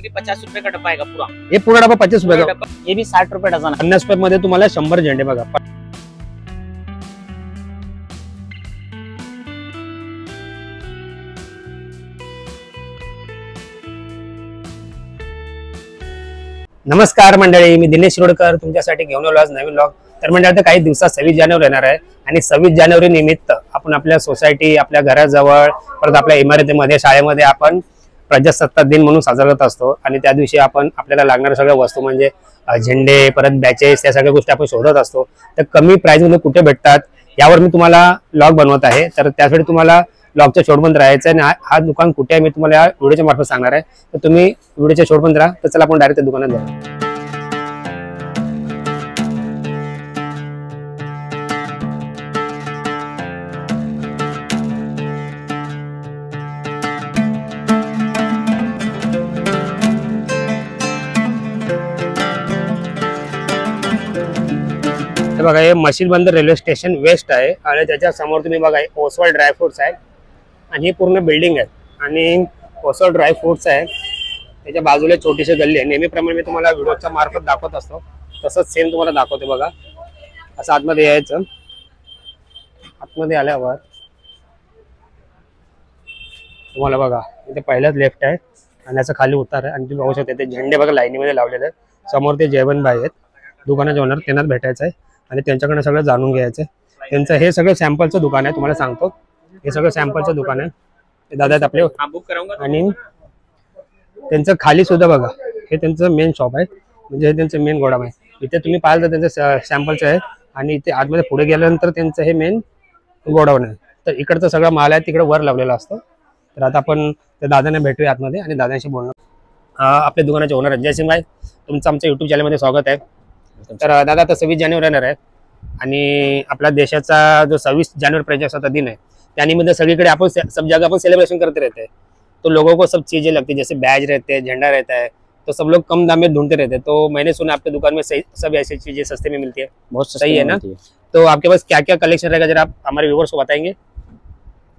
Only 50 रुपए का डब्बा आएगा पूरा। ये पूरा डब्बा 50 रुपए का, ये भी 60 रुपए डझन। 50 रुपये मध्ये तुम्हाला 100 झेंडे बघा। नमस्कार मंडळी, मी दिनेश शिरोडकर तुमच्यासाठी घेऊन आलो आज नवीन व्लॉग। तर म्हणजे आता काही दिवसात 26 जानेवारी येणार आहे आणि 26 जानेवारी निमित्त आपण आपल्या सोसायटी, आपल्या घराजवळ, परत आपल्या इमारतीमध्ये, शाळेमध्ये आपण प्रजासत्ताक दिन म्हणून साजरा करत असतो। आणि त्या दिवशी आपण आपल्याला लागणाऱ्या सगळ्या वस्तू म्हणजे झेंडे, परत बॅचेस, त्या सगळ्या गोष्टी आपण शोधत असतो। तर कमी प्राइस मध्ये कुठे भेटतात यावर मी तुम्हाला व्लॉग बनवत आहे। तर त्यासाठी तुम्हाला व्लॉगच्या शेवटपर्यंत राहायचं आहे आणि हा दुकान कुठे आहे मी तुम्हाला या व्हिडिओच्या मार्फत सांगणार आहे। तर तुम्ही व्हिडिओच्या शेवटपर्यंत राहा। तर चला आपण डायरेक्ट त्या दुकानात जाऊ। बघा, हे मशीन बंदर रेल्वे स्टेशन वेस्ट आहे आणि त्याच्या समोर तुम्ही बघा ओसवाल ड्रायफ्रुट्स आहे आणि ही पूर्ण बिल्डिंग आहे आणि ओसवाल ड्रायफ्रुट्स आहे। त्याच्या बाजूला छोटीशी गल्ली आहे। नेहमीप्रमाणे मी तुम्हाला व्हिडिओच्या मार्फत दाखवत असतो, तसंच सेम तुम्हाला दाखवते। बघा, असं आतमध्ये यायचं। आतमध्ये आल्यावर तुम्हाला बघा इथे पहिलाच लेफ्ट आहे आणि असं खाली उतार आहे आणि तुम्ही बघू शकता ते झेंडे बघा लाईनीमध्ये लावलेले आहेत। समोर ते जयवंतबाई आहेत, दुकानाच्या ओनर, त्यांनाच भेटायचं आहे आणि त्यांच्याकडे सगळं जाणून घ्यायचं आहे। त्यांचं हे सगळं सॅम्पलचं दुकान आहे, तुम्हाला सांगतो हे सगळं सॅम्पलचं दुकान आहे। ते दादा आहेत आपले आणि त्यांचं खाली सुद्धा बघा हे त्यांचं मेन शॉप आहे, म्हणजे हे त्यांचं मेन गोडाऊन आहे। इथे तुम्ही पाहिलं तर त्यांचं सॅम्पलचं आहे आणि इथे आतमध्ये पुढे गेल्यानंतर त्यांचं हे मेन गोडाऊन आहे। तर इकडचं सगळं माल आहे तिकडे वर लावलेला असतो। तर आता आपण त्या दादांना भेटूया आतमध्ये आणि दादांशी बोलणार। आपल्या दुकानाचे ओनर जयसिंग भाई, तुमचं आमच्या युट्यूब चॅनलमध्ये स्वागत आहे। तर दादा आता 26 जानेवारी येणार आहे आणि आपल्या देशाचा जो 26 जानेवारी प्रजासत्ताक दिन है त्यानिमित्त सगळीकडे आपण सब जगह अपन सेलिब्रेशन करते रहते हैं। तो लोगों को सब चीजें लगती है, जैसे बैज रहते हैं, झंडा रहता है, तो सब लोग कम दाम में ढूंढते रहते हैं। तो मैंने सुना आपके दुकान में सब ऐसी चीजें सस्ते में मिलती है। बहुत सही है ना? तो आपके पास क्या क्या कलेक्शन रहेगा जरा आप हमारे व्यूअर्स को बताएंगे?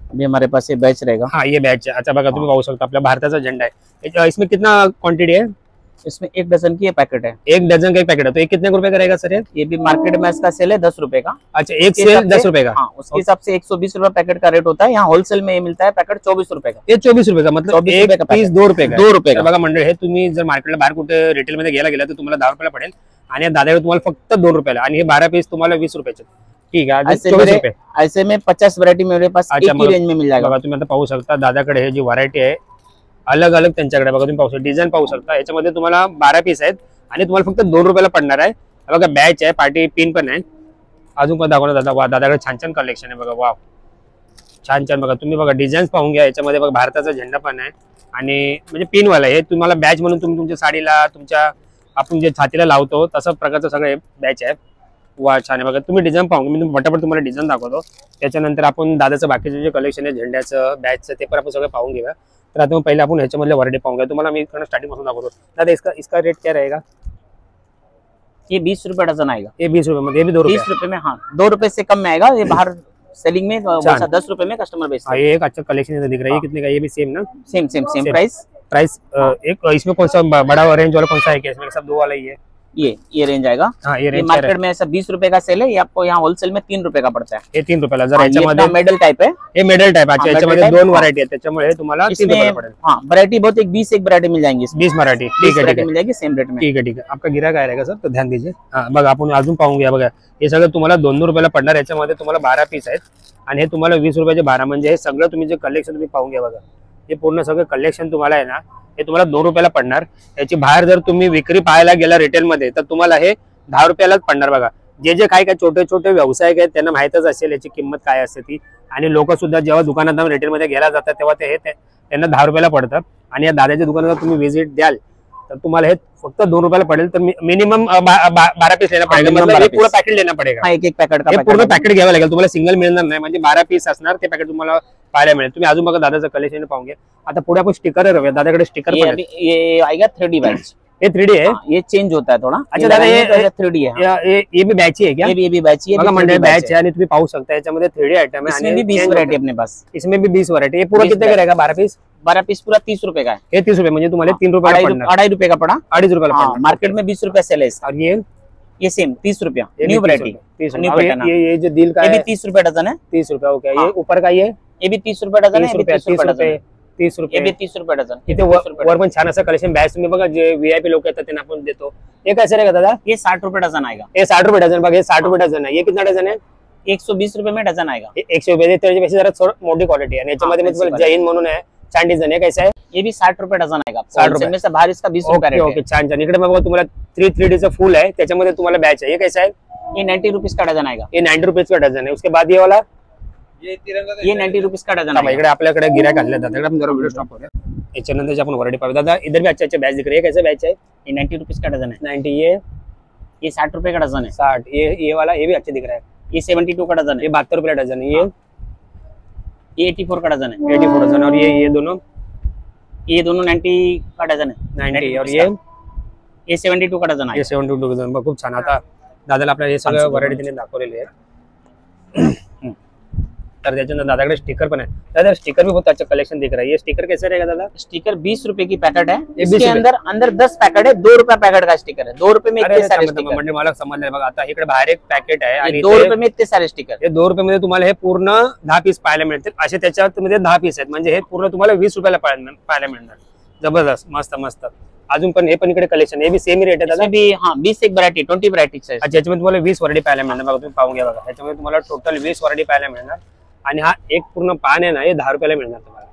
अभी हमारे पास ये बैच रहेगा। हाँ, ये बैच है। अच्छा बघा, तुम्ही पाहू शकता आपल्या भारताचा झंडा है। इसमें कितना क्वांटिटी है? इसमें 1 डजन की ये पैकेट है। 1 डजन का एक पैकेट है। तो ये कितने रुपए का रहेगा सर? ये भी मार्केट में इसका सेल है 10 रुपए का। अच्छा, एक सेल 10 रुपए का। हाँ, उसके हिसाब से 120 रुपए पैकेट का रेट होता है। यहाँ होलसेल में ये मिलता है पैकेट 24 रुपए का। ये 24 रुपए का, मतलब एक पीस 2 रुपए का। 2 रुपए का बघा मंडळी, हे तुम्ही जर मार्केटला बाहेर कुठे रिटेल मध्ये गेला तर तुम्हाला 10 रुपयाला पडेल आणि दादाकडे तुम्हाला फक्त 2 रुपयाला आणि हे 12 पीस तुम्हाला 20 रुपयाचे। ठीक है, 24 रुपये। ऐसे में 50 वैरायटी मेरे पास एक ही रेंज में मिल जाएगा। बघा तुम्ही आता पाहू शकता दादाकडे हे जी व्हरायटी आहे अलग अलग त्यांच्याकडे बघा, तुम्ही पाहू शकता डिझाईन पाहू शकता। याच्यामध्ये तुम्हाला 12 पीस आहेत आणि तुम्हाला फक्त 2 रुपयाला पडणार आहे। बघा बॅच आहे, पार्टी पिन पण आहे। अजून पण दाखवणार दादा, वा दादाकडे छान छान कलेक्शन आहे बघा। वाव, छान छान बघा, तुम्ही बघा डिझाईन्स पाहून घ्या। याच्यामध्ये बघा भारताचा झेंडा पण आहे आणि म्हणजे पिनवाला हे तुम्हाला बॅच म्हणून तुम्ही तुमच्या साडीला, तुमच्या आपण जे छातीला लावतो तसं प्रकारचं सगळं बॅच आहे। वा, छान आहे बघा। तुम्ही डिझाईन पाहून, मी फटाफट तुम्हाला डिझाईन दाखवतो, त्याच्यानंतर आपण दादाचं बाकीचं जे कलेक्शन आहे झेंड्याचं, बॅचचं, ते पण आपण सगळं पाहून घेऊया। तर आता पहिले आपण ह्याच्यामधले व्हरायटी पाहून घ्या। तुम्हाला मी स्टार्टिंग पासून दाखवतो। दादा इसका रेट क्या रहेगा? ये 20 रुपए डजन आएगा। ये 20 रुपए में, ये भी 2 रुपए 20 रुपए में। हाँ, 2 रुपए से कम में आएगा। ये बाहर सेलिंग में 10 रुपए में कस्टमर बेचता है। ये एक अच्छा कलेक्शन दिख रहा है। ये कितने का? ये भी सेम ना? Same price. एक इसमें कौन सा बड़ा रेंज वाला कौन सा है? क्या इसमें सब 2 वाला ही है? ये रेंज आएगा। हाँ, ये रेंज मार्केट में ऐसा 20 रुपए का सेल है, ये आपको यहाँ होलसेल में 3 रुपए का पड़ता है। ये 3 रुपयाला। जर याच्यामध्ये मेडल टाइप है, हे मेडल टाइप आहे। याच्यामध्ये 2 व्हरायटी आहेत, त्याच्यामुळे तुम्हाला 3 रुपयाला पडेल। हाँ, वैरायटी बहुत, एक 20 एक वैरायटी मिल जाएंगी। 20 वैरायटी, ठीक है, मिल जाएगी सेम रेट में। ठीक है। आपका गिराक काय रहेगा सर? तो ध्यान दीजिए। हाँ बघा, आपण अजून पाहून घ्या। बघा हे सगळं तुम्हाला 2 रुपयाला पडणार। याच्यामध्ये तुम्हाला 12 पीस आहेत आणि हे तुम्हाला 20 रुपयाचे 12, म्हणजे हे सगळं तुम्ही जे कलेक्शन तुम्ही पाहून घ्या। बघा हे पूर्ण सगळं कलेक्शन तुम्हाला आहे ना, हे तुम्हाला 2 रुपयाला पडणार। याची बाहेर जर तुम्ही विक्री पाहायला गेला रिटेल मध्ये तर तुम्हाला हे 10 रुपयालाच पडणार। बघा जे जे काही छोटे छोटे व्यावसायिक आहेत त्यांना माहितच असेल याची किंमत काय असते ती, आणि लोक सुद्धा जेव्हा दुकानात रिटेल मध्ये गेला जातात तेव्हा त्यांना 10 रुपयाला पडतं। आणि या दादाच्या दुकानात तुम्ही व्हिजिट द्याल तर तुम्हाला हे फक्त 2 रुपयाला पडेल। तर मिनिमम 12 पीस लेना पडेगा, मतलब पूरा पैकेट लेना पडेगा। एक एक पैकेट का पूर्ण पैकेट घ्यावं लागेल तुम्हाला, सिंगल मिळणार नाही, म्हणजे 12 पीस असणार ते पैकेट तुम्हाला पाहायला मिळेल। तुम्ही अजून बघा दादाचं कलेक्शन पाहून घ्या। आता पुढे आपण स्टिकर दादाकडे स्टिकर ये आएगा 3D बैच। ये 3D है, ये चेंज होता है थोड़ा। अच्छा दादा ये 3D है। ये भी बॅच आहे क्या? ये भी बॅच है, बघा मंडळी बॅच आहे आणि तुम्ही पाहू शकता याच्यामध्ये 3D आयटम है। इसमें भी 20 वैरायटी अपने पास। इसमें भी 20 वैरायटी। ये पूरा कितने का रहेगा? 12 पीस? 12 पीस पूरा 30 रुपए का है। ये 30 रुपए म्हणजे तुम्हाला 3 रुपये ₹2.5 रुपए का पड़ा। 2.5 रुपये का। मार्केट में 20 रुपया सेल है इसका। और ये सेम 30 रुपया, न्यू वैरायटी, 30 न्यू रुपये। पैटर्न। ये जो दिल का ये है भी 30 रुपए डजन है। 30 रुपये ओके। ये ऊपर का ये भी 30 रुपए डजन है। 30 रुपये 30 रुपये 30 ये रुपये भी 30 रुपए डजन। इथे वर पण छान असं कलेक्शन बॅच तुम्ही बघा, जे व्हीआयपी लोक येतात त्यांना आपण देतो। ये कैसे रहेगा दादा? ये 60 रुपए डजन आएगा। ये 60 रुपये डझन बघा, ये 60 रुपये डझन है। ये कितना डझन है? 120 रुपए में डजन आएगा। 100 रुपये त्याच्यापेक्षा जरा थोडं मोठी क्वालिटी आहे। याच्यामध्ये मी तुम्हाला जैन म्हणून आहे, छान डिझाइन आहे। कैसा है? ये भी 60 रुपए डजन आएगा। 60 रुपये में से बाहर इसका 20 रुपए रेट है। ओके छान छान। इकडे बघा तुम्हाला 3D चं फुल आहे, त्याच्यामध्ये तुम्हाला बॅच आहे। ये कैसा है? ये 90 रुपीज का डजन आएगा। ये 90 रुपीज का डझन है। उसके बाद ये वाला ये 90 रुपीज का डजन आएगा। इकडे आपल्याकडे गिरायक आणले दादा, इकडे आपण जरा व्हिडिओ स्टॉप करूया। याच्यानंतर आपण व्हरायटी पाहू दादा। इधर भी अच्छे अच्छे बैच दिख रहे हैं। कैसे बैच है? ये 90 रुपीज का डजन है। 90 ये 60 रुपए का डजन है। 60 ये वाला ये भी अच्छे दिख रहा है। ये 72 का डजन है। ये 72 रुपये डजन है। ये 84 का डजन है। 84 डजन। और ये दोनों 90 का डजन है। 90 और ये 72 का डजन है। ये 72 डजन खूप छान। आता दादाला आपल्याला हे सगळं व्हरायटी त्यांनी दाखवलेली आहे। तर त्याच्यानंतर दादाकडे स्टिकर पण आहे। दादा स्टिकर भी बहुत अच्छा कलेक्शन दिख रहा है। ये स्टिकर कैसे रहेगा दादा? स्टिकर 20 रुपए की पैकेट है। ये 20 इसके अंदर 10 पैकेट है। 2 रुपया पैकेट का स्टिकर है। 2 रुपए में इतने सारे स्टिकर। म्हणजे मला समजलं बघा, आता इकडे बाहेर एक पॅकेट आहे आणि 2 रुपए में इतने सारे स्टिकर। हे 2 रुपये मध्ये तुम्हाला हे पूर्ण 10 पीस पाहायला मिळतील। असे त्याच्यामध्ये 10 पीस आहेत, म्हणजे हे पूर्ण तुम्हाला 20 रुपयाला पाहायला मिळणार। जबरदस्त, मस्त मस्त। अजून पण हे पण इकडे कलेक्शन हे भी सेम रेट आहे दादा? भी हां 20 एक वैरायटी 20 वैरायटीज है। अच्छा, याच्यामध्ये तुम्हाला 20 वैरायटी पाहायला मिळणार बघा, तुम्ही पाहून घ्या बघा। याच्यामध्ये तुम्हाला टोटल 20 वैरायटी पाहायला मिळणार आणि हा एक पूर्ण पान आहे ना, हे 10 रुपयाला मिळणार तुम्हाला।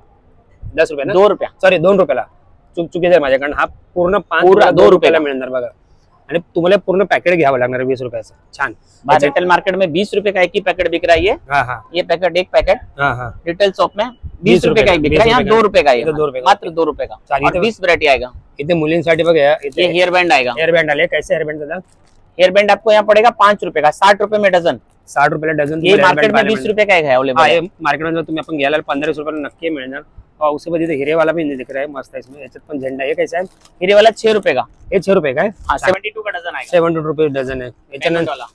10 रुपये ना? 2 रुपया, सॉरी 2 रुपयाला चुकी आहे माझ्याकडून। हा पूर्ण पान पूरा 2 रुपयाला मिळणार बघा, आणि तुम्हाला पूर्ण पॅकेट घ्यावं लागणार 20 रुपयाचं। छान। रिटेल मार्केट में 20 रुपए का एक ही पैकेट बिक रहा है। ये पैकेट एक पैकेट रिटेल शॉप में 20 रुपए का एक बिक रहा है। यहाँ 2 रुपए का है, 2 रुपये मात्र 2 रुपए का। और 20 वैरायटी आएगा। इथे मुलींसाठी बघा, ये हेयर बैंड आएगा। हेयर बैंड आले। कैसे हेयर बैंड दादा? हेयर बैंड आपको यहाँ पड़ेगा 5 रुपए का, 60 रुपए में डजन। 60 रुपये डझन। ये मार्केट में 20 रुपए का एक है अवेलेबल। ये मार्केट में तुम्ही आपण घ्यायला 15 रुपये नक्की मिळणार। और उसके बाद इथे हिरे वाला भी दिख रहा है, मस्त है। इसमें याच्यात पण झेंडा है। कैसा है? हिरे वाला 6 रुपए का। ये 6 रुपये का है। हाँ 72 का डजन आएगा। 72 रुपये डझन है। याच्यानंतर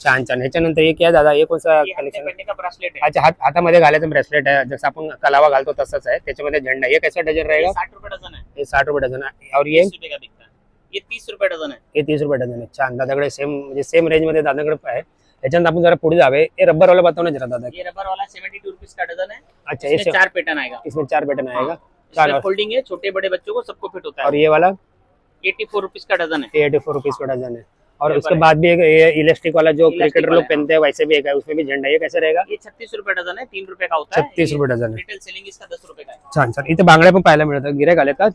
छान छान। ह्याच्यानंतर हे क्या दादा? हे कोणसा कलेक्शन? का ब्रेसलेट है। अच्छा, हातामध्ये घालायचं ब्रेसलेट आहे, जसं आपण कलावा घालतो तसंच आहे। त्याच्यामध्ये झेंडा। ये कैसा डझन रहेगा? 60 रुपए डजन है। ये 60 रुपये डझन है। और ये 20 रुपए का बिकता है। ये 30 रुपए डजन है। ये 30 रुपये डझन है। छान। दादाकडे सेम म्हणजे सेम रेंज मध्ये दादाकडे आहे। याच्यानंतर आपण जरा पुढे जावे। ये रबर वाला बताओ ना जरा दादा। ये रबर वाला 72 रुपीस का डजन है। अच्छा, इसमें 4 पैटर्न आएगा। इसमें 4 पैटर्न आएगा। इसमें फोल्डिंग है, छोटे बड़े बच्चों को सबको फिट होता है। और ये वाला 84 रुपीस का डजन है। 84 रुपीस का डजन है। और उसके बाद भी एक इलेक्ट्रिक वाला जो क्रिकेटर लोग पहनते हैं वैसे भी एक है, उसमें भी झंडा। ये कैसे रहेगा? ये 36 रुपए डजन है। 3 रुपए का होता है। 36 रुपये डझन है। रिटेल सेलिंग इसका 10 रुपए का है। छान छान। इथे बांगड्या पण पाहायला मिळतात। गिऱ्हाईक आले का?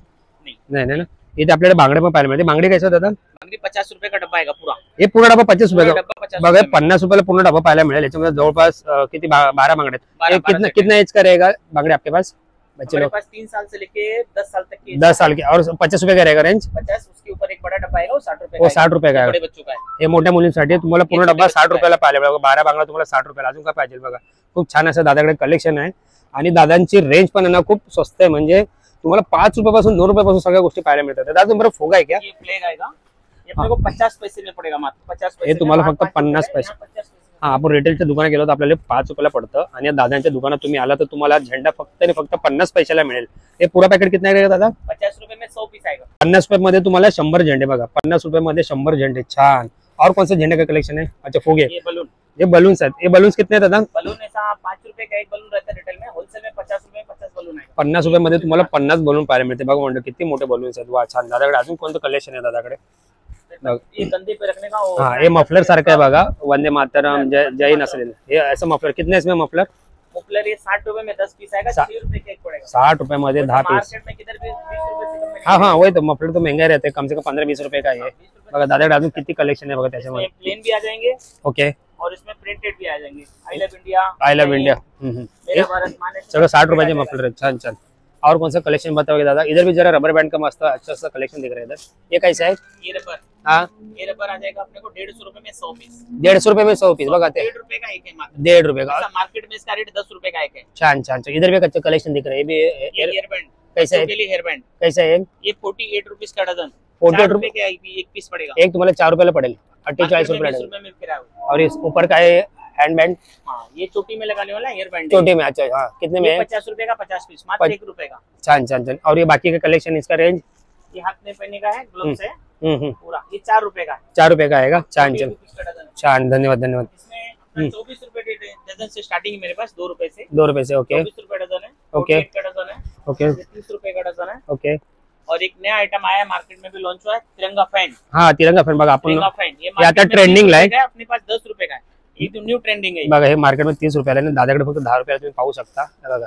नाही ना? इथे आपल्याला बांगड्या पण पाहायला मिळते। बांगडी कैसे दादा? बांगडी 50 रुपए का डब्बा आएगा पूरा। हे पूर्ण डबा 50 रुपये का डब्बा 50 बघा। 50 रुपयाला पूर्ण डबा पाहायला मिळेल। याच्यामध्ये जवळपास किती 12 बांगडे आहेत। कितना एज का रहेगा बांगड़े आपके पास? बच्चे लोग 3 साल से लेके 10 साल तक की। 10 साल के। और 50 रुपये का रहेगा रेंज? 50। उसके ऊपर एक बड़ा डब्बा आएगा, वो 60 रुपए का। वो 60 रुपये का बड़े बच्चों का है। हे मोठ्या मुलींसाठी तुम्हाला पूर्ण डब्बा 60 रुपयाला पाहायला मिळेल। 12 बांगडा तुम्हाला 60 रुपयाला। अजून काय पाहिजे बघा, खूप छान असं दादाकडे कलेक्शन आहे। आणि दादांची रेंज पण ना खूप स्वस्त आहे, म्हणजे तुम्हाला 5 रुपयापासून 2 रुपयापासून सगळ्या गोष्टी पाहायला मिळतात। दादा तुम्हाला फोगा आहे क्या? ये फ्लैग आएगा। ये अपने को 50 पैसे में पड़ेगा, मात्र 50 पैसे। हे तुम्हाला फक्त 50 पैसे। हाँ, आपण रिटेलच्या दुकानात गेलो तर आपल्याला 5 रुपयाला पडतं, आणि दादांच्या दुकानात तुम्ही आला तर तुम्हाला झेंडा फक्त आणि फक्त 50 पैशाला मिळेल। हे पूरा पॅकेट कितना रहेगा दादा? 50 रुपए में 100 पीस आएगा। 50 रुपये मध्ये तुम्हाला 100 झेंडे बघा। 50 रुपये मध्ये 100 झेंडे। छान। और कौन से झंडे का कलेक्शन है? अच्छा, फुगे। ये बलून। ये बलून्स आहेत। ये बलून्स कितने दादा? बलून ऐसा 5 रुपए का एक बलून रहता है रिटेल में। होलसेल में 50 रुपए में 50 बलून आएगा। 50 रुपये मध्ये तुम्हाला 50 बलून पाहायला मिळते बघा। म्हणजे किती मोठे बलून्स आहेत। वा, छान। दादाकडे अजून कोणतं कलेक्शन आहे दादाकडे? ये कंधे पे रखने का। हाँ, ये मफलर सारखा है बघा। वंदे मातरम, जय नसरेल। ये ऐसा मफलर कितने इसमें मफलर? मफलर ये 60 रुपए में 10 पीस आएगा। 6 रुपए का एक पड़ेगा। 60 रुपये मध्ये 10 पीस। मार्केट में किधर भी 20 रुपए से कम में। हाँ हाँ, वही तो मफलर तो महंगा रहते हैं, कम से कम 15-20 रुपये का है। बघा दादाकडे अजून किती कलेक्शन आहे बघा त्याच्यामध्ये। प्लेन भी आ जाएंगे। ओके। और इसमें प्रिंटेड भी आ जाएंगे। I love India, I love India. मेरा भारत माने सगळं 60 रुपयाचे मफलर है। छान छान। और कौन सा कलेक्शन बताओगे दादा? इधर भी जरा रबर बैंड का मस्त अच्छा सा कलेक्शन दिख रहा है इधर। ये कैसा है? ये रबर। हाँ, ये रबर आ जाएगा अपने को 150 रुपए में 100 पीस। 150 रुपये में 100 पीस बघा ते। 1.5 रुपए का एक है मात्र। 1.5 रुपये का। मार्केट में इसका रेट 10 रुपए का एक है। छान छान छान। इधर भी एक अच्छा कलेक्शन दिख रहा है। ये भी हेयर बैंड। कैसा है के लिए हेयर बैंड कैसा है ये 48 रुपीज का डजन, 48 रुपए के एक पीस पड़ेगा। एक तुम्हाला 4 रुपयाला पडेल, 48 रुपये में मिल के रहा है। और इस ऊपर का है हैंड बैंड, हाँ ये चोटी में लगाने वाला हेयर बैंड, छोटे में। अच्छा हाँ, कितने में है? 50 रुपए का 50 पीस, मात्र 1 रुपए का। छान छान छान। और ये बाकी का कलेक्शन, इसका रेंज? ये हाथ में पहनने का है, ग्लव्स है पूरा, ये 4 रुपए का है। 4 रुपए का आएगा। छान छान 48 का डजन। छान, धन्यवाद धन्यवाद। इसमें 24 रुपए डजन से स्टार्टिंग है मेरे पास, 2 रुपए से। 2 रुपए से, ओके 24 रुपए डजन है, ओके 48 का डजन है, ओके 30 रुपए का डजन है। ओके। और एक नया आइटम आया है, मार्केट में भी लॉन्च हुआ है, तिरंगा फैन। हाँ तिरंगा फैन बघा आपण, तिरंगा फैन ये आता मार्केट में ट्रेंडिंग 30 ला रुपए का है, अपने पास 10 रुपए का है, ये तो न्यू ट्रेंडिंग है। बघा हे मार्केट में 30 रुपयाला आहे, दादाकडे फक्त 10 रुपयाला तुम्ही पाहू शकता। हे बघा,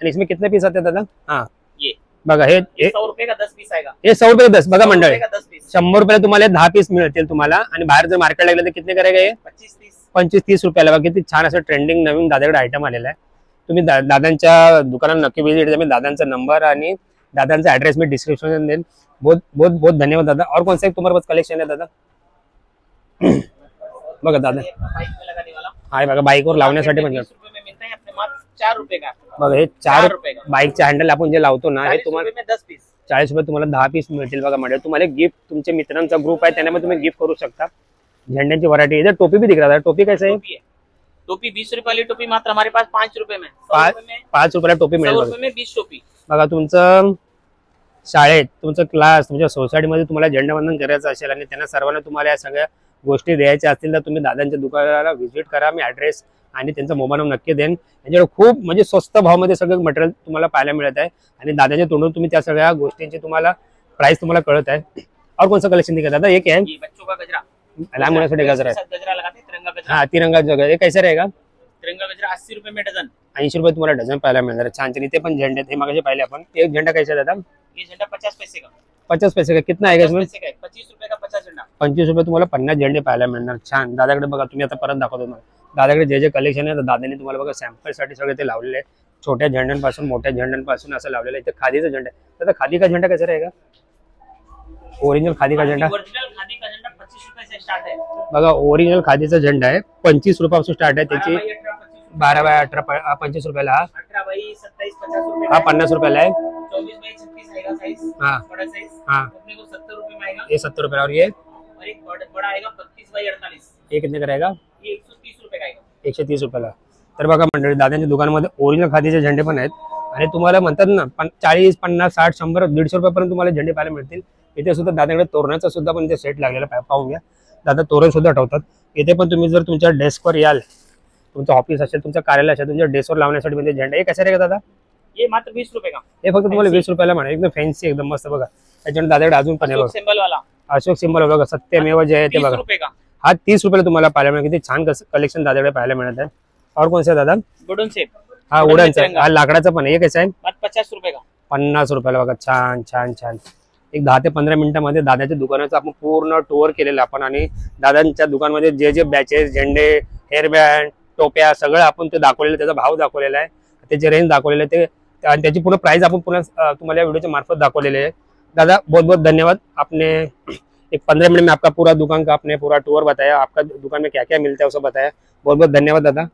आणि इसमें कितने पीस आते दादा? हाँ ये बघा हे 100 रुपए का 10 पीस आएगा। हे 100 रुपये 10 बघा 100 मंडळी, रुपए का 10 पीस, 100 रुपयाला तुम्हाला 10 पीस मिळतील तुम्हाला। आणि बाहेर जर मार्केट लागले तर कितने करेगा हे? 25-30 25-30 रुपयाला। बघा किती छान असं ट्रेंडिंग नवीन दादाकडे आयटम आलेला आहे। तुम्ही दादांच्या दुकानात नक्की विजिट द्या। मी दादांचा नंबर आणि दादांचा ऍड्रेस मी डिस्क्रिप्शन में देन। बहुत बहुत बहुत धन्यवाद दादा। और कौन सा एक तुम्हारे पास कलेक्शन है दादा? बघा दादा, बाइक में लगाने वाला हाय बघा बाईकवर लावण्यासाठी म्हणजे 30 रुपए में मिलता है, अपने मात्र 4 रुपए का। बघा हे 4 4 रुपए का बाईकचे हँडल आपण जे लावतो ना, हे 40 तुम्हाला रुपए में 10 पीस। 40 रुपये तुम्हाला 10 पीस मिळतील बघा मंडळी। तुम्हाला गिफ्ट, तुमचे मित्रांचा ग्रुप आहे त्यांना तुम्ही गिफ्ट करू शकता। झंड्यांची व्हरायटी, इधर टोपी भी दिख रहा था, टोपी कैसे है? टोपी 20 रुपए वाली टोपी मात्र हमारे पास 5 रुपए में, 5 रुपयाला टोपी मिळेल 100 बघा। रुपए में 20 टोपी। बघा तुमचं शाळेत, तुमचं क्लास, तुमच्या सोसायटीमध्ये तुम्हाला झेंडावंदन करायचं असेल आणि त्यांना सर्वांना तुम्हाला या सगळ्या गोष्टी द्यायच्या असतील तर तुम्ही दादांच्या दुकानाला व्हिजिट करा। मी ऍड्रेस आणि त्यांचा मोबाईल नंबर नक्की देईन। यांच्याकडे खूप म्हणजे स्वस्त भावामध्ये सगळं मटेरियल तुम्हाला पाहायला मिळत आहे आणि दादाच्या तोंडून तुम्ही त्या सगळ्या गोष्टींची तुम्हाला प्राइस तुम्हाला कळत आहे। और कौन सा कलेक्शन दिखा दादा? ये क्या है? ये बच्चों का गजरा, लहान मुलांसाठी गजरा है। गजरा लगाते हैं, तिरंगा गजरा। हाँ तिरंगा जगह, ये कैसे रहेगा? तिरंगा गजरा 80 रुपए में डजन, 80 रुपये तुम्हाला डझन पाहायला मिळणार आहे। छान छान। इथे पण झेंडे हे मागे पाहिले आपण। एक झेंडा कैसा दादा? ये झंडा 50 पैसे का। 50 पैसे का? कितना आएगा इसमें? 50 पैसे का, 25 रुपए का 50 झंडा। 25 रुपये तुम्हाला 50 झेंडे पाहायला मिळणार। छान। दादाकडे बघा, तुम्ही आता परत दाखवतो तुम्हाला दादाकडे जे जे कलेक्शन आहे, दादाने तुम्हाला बघा सॅम्पलसाठी सगळे ते लावलेले आहे। छोट्या झेंड्यांपासून मोठ्या झेंड्यांपासून असं लावलेलं आहे। इथे खादीचा झेंडा आहे। दादा खादी का झेंडा कैसा रहेगा? ओरिजिनल खादी का झेंडा ओरिजिनल खादी का झंडा 25 रुपए से स्टार्ट है। बघा ओरिजिनल खादीचा झेंडा आहे, 25 रुपयापासून स्टार्ट आहे। त्याची 12 बाय 18 25 रुपयाला, 18 बाई 27 50 रुपए हा 50 रुपयाला आहे। 24 बाई 36 आएगा साइज, हाँ बड़ा साइज हाँ, अपने को 70 रुपए में आएगा। ये 70 रुपये। और ये और एक बड़ा आएगा 32 बाई 48, ये कितने का रहेगा? ये 130 रुपए का आएगा। 130 रुपयाला। तर बघा मंडळी, दादांच्या दुकानामध्ये ओरिजिनल खादीचे झेंडे पण आहेत आणि तुम्हाला म्हणतात ना 40 50 60 100 150 रुपयापर्यंत तुम्हाला झेंडे पाहायला मिळतील। इथे सुद्धा दादाकडे तोरणाचा सुद्धा पण इथे सेट लागलेला पाहून घ्या। दादा तोरण सुद्धा ठेवतात इथे पण। तुम्ही जर तुमच्या डेस्कवर याल, तुमचं ऑफिस असेल, तुमचं कार्यालय असेल, तुमच्या डेस्कवर लावण्यासाठी म्हणजे झेंडा हे कसे रहेगा दादा? ये मात्र 20 रुपए का। हे फक्त तुम्हाला 20 रुपयाला म्हणा, एकदम फॅन्सी एकदम मस्त बघा। त्याच्यानंतर दादाकडे अजून पण आहे बघा, सिंबल वाला अशोक सिंबल बघा, सत्यमेव जे आहे ते 30 बघा। रुपए का। हा 30 रुपयाला तुम्हाला पाहायला मिळेल। किती छान कलेक्शन दादाकडे पाहायला मिळत आहे। और कौन सा दादा? वुडन शेप, हा वुडनचा, हा लाकडाचा पण आहे। हे कसं आहे? मात्र 50 रुपए का। 50 रुपयाला बघा। छान छान छान। एक 10 ते 15 मिनिटांमध्ये दादाच्या दुकानाचं आपण पूर्ण टूर केलेलं आपण आणि दादांच्या दुकानामध्ये जे जे बॅचेस, झेंडे, हेअरबँड, टोप्या सगळं आपण ते दाखवलेलं, त्याचा भाव दाखवलेला आहे, त्याचे रेंज दाखवलेले ते आणि त्याची पूर्ण प्राइस आपण पुन्हा तुम्हाला या वीडियोच्या मार्फत दाखवलेले आहे। दादा बहुत बहुत धन्यवाद। आपने एक 15 मिनट में आपका पूरा दुकान का आपने पूरा टूर बताया, आपका दुकान में क्या क्या मिलता है उसे बताया। बहुत बहुत धन्यवाद दादा।